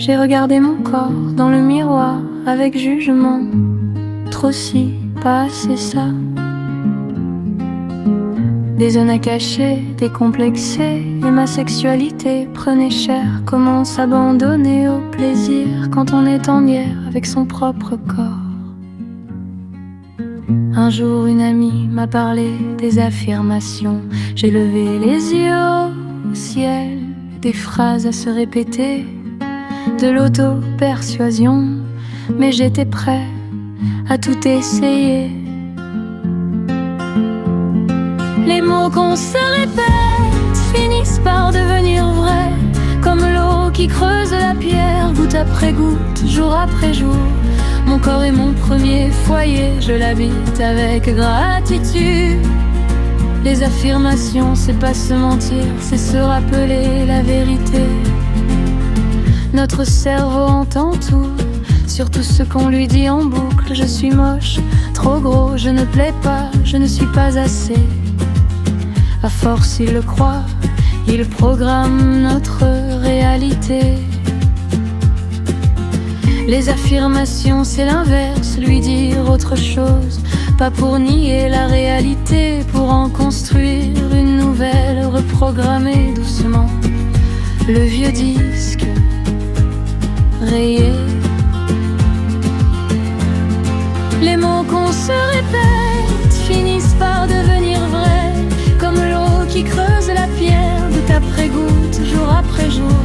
j'ai regardé mon corps dans le miroir avec jugement. Trop si, pas assez ça. Des zones à cacher, décomplexées, et ma sexualité prenait cher. Comment s'abandonner au plaisir quand on est en guerre avec son propre corps? Un jour une amie m'a parlé des affirmations. J'ai levé les yeux au ciel, des phrases à se répéter, de l'auto-persuasion. Mais j'étais prêt à tout essayer. Les mots qu'on se répète finissent par devenir vrais, comme l'eau qui creuse la pierre, goutte après goutte, jour après jour. Mon corps est mon premier foyer, je l'habite avec gratitude. Les affirmations, c'est pas se mentir, c'est se rappeler la vérité. Notre cerveau entend tout, surtout ce qu'on lui dit en boucle. Je suis moche, trop gros, je ne plais pas, je ne suis pas assez. À force il le croit, il programme notre réalité. Les affirmations c'est l'inverse, lui dire autre chose. Pas pour nier la réalité, pour en construire une nouvelle, reprogrammer doucement le vieux disque rayé. Les mots qu'on se répète finissent par devenir vrais, comme l'eau qui creuse la pierre, goutte après goutte, jour après jour.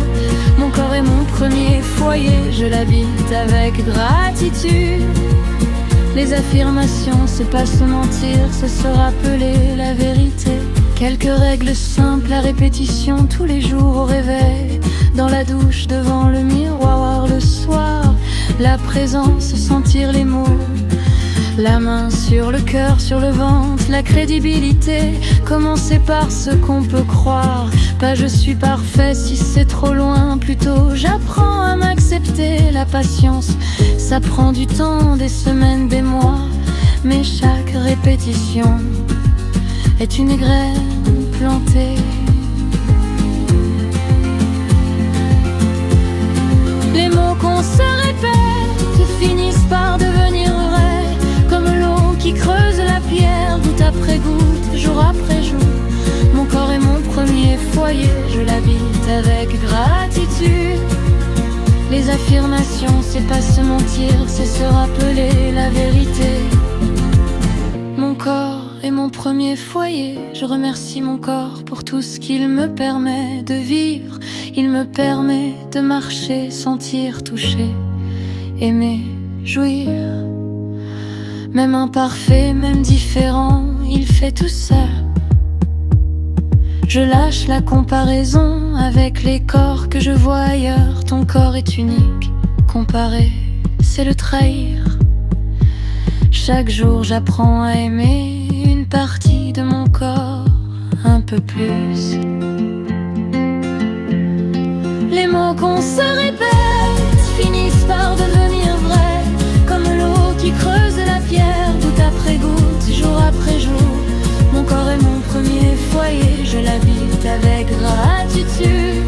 Mon corps est mon premier foyer, je l'habite avec gratitude. Les affirmations, c'est pas se mentir, c'est se rappeler la vérité. Quelques règles simples à répétition tous les jours au réveil, dans la douche, devant le miroir, le soir. La présence, sentir les mots, la main sur le cœur, sur le ventre, la crédibilité. Commencer par ce qu'on peut croire. Pas je suis parfait si c'est trop loin. Plutôt j'apprends à m'accepter. La patience, ça prend du temps, des semaines, des mois. Mais chaque répétition est une graine plantée. Les mots qu'on se répète finissent par devenir vrais, comme l'eau qui creuse la pierre, goutte après goutte, jour après jour. Mon corps est mon premier foyer, je l'habite avec gratitude. Les affirmations, c'est pas se mentir, c'est se rappeler la vérité. Mon corps est mon premier foyer, je remercie mon corps pour tout ce qu'il me permet de vivre. Il me permet de marcher, sentir, toucher, aimer, jouir. Même imparfait, même différent, il fait tout ça. Je lâche la comparaison avec les corps que je vois ailleurs. Ton corps est unique, comparer, c'est le trahir. Chaque jour j'apprends à aimer une partie de mon corps un peu plus. Les mots qu'on se répète finissent par devenir vrais, comme l'eau qui creuse la pierre, goutte après goutte, jour après jour. Mon corps est mon premier foyer, je l'habite avec gratitude.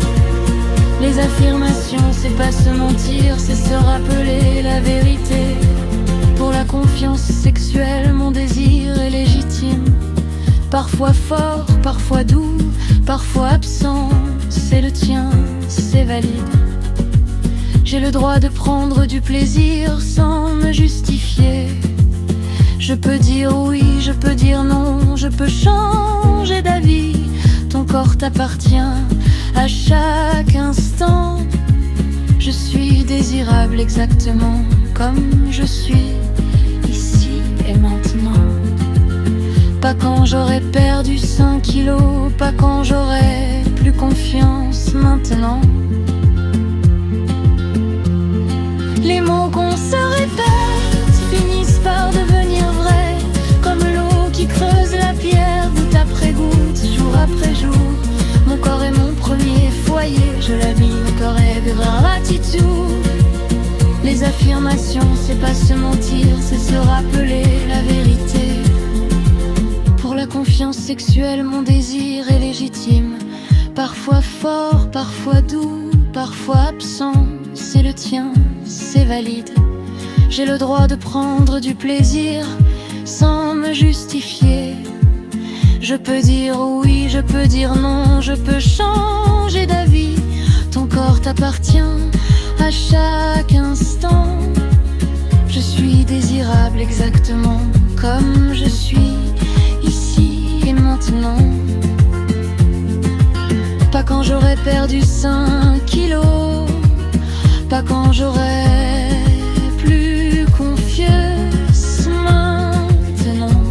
Les affirmations, c'est pas se mentir, c'est se rappeler la vérité. Pour la confiance sexuelle, mon désir est légitime. Parfois fort, parfois doux, parfois absent, c'est le tien, c'est valide. J'ai le droit de prendre du plaisir sans me justifier. Je peux dire oui, je peux dire non, je peux changer d'avis. Ton corps t'appartient à chaque instant. Je suis désirable exactement comme je suis, ici et maintenant. Pas quand j'aurai perdu 5 kilos, pas quand j'aurai plus confiance maintenant. Les mots qu'on se répète finissent par devenir vrais, comme l'eau qui creuse la pierre, goutte après goutte, jour après jour. Mon corps est mon premier foyer, je l'habite avec gratitude. Les affirmations, c'est pas se mentir, c'est se rappeler la vérité. Pour la confiance sexuelle, mon désir est légitime. Parfois fort, parfois doux, parfois absent, c'est le tien, c'est valide. J'ai le droit de prendre du plaisir sans me justifier. Je peux dire oui, je peux dire non, je peux changer d'avis. Ton corps t'appartient à chaque instant. Je suis désirable exactement comme je suis ici et maintenant. Pas quand j'aurai perdu 5 kilos, pas quand j'aurai plus confiance maintenant.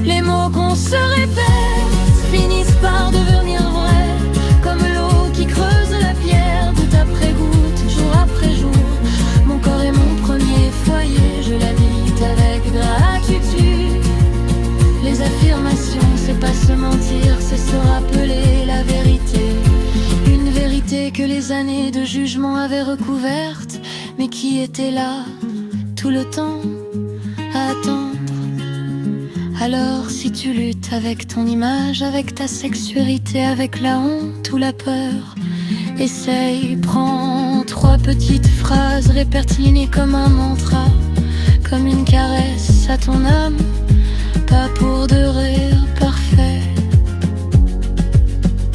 Les mots qu'on se répète finissent par devenir vrais, comme l'eau qui creuse la pierre, goutte après goutte, jour après jour. Mon corps est mon premier foyer, je l'habite avec gratitude. Les affirmations, c'est pas se mentir, c'est se rappeler la vérité. Une vérité que les années de jugement avaient recouverte, mais qui était là tout le temps à attendre. Alors si tu luttes avec ton image, avec ta sexualité, avec la honte ou la peur, essaye, prends 3 petites phrases répertignées comme un mantra, comme une caresse à ton âme, pas pour de rire parfait,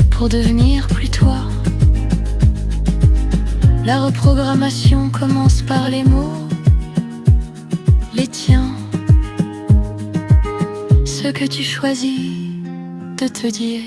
pour devenir plus toi. La reprogrammation commence par les mots, les tiens, ce que tu choisis de te dire.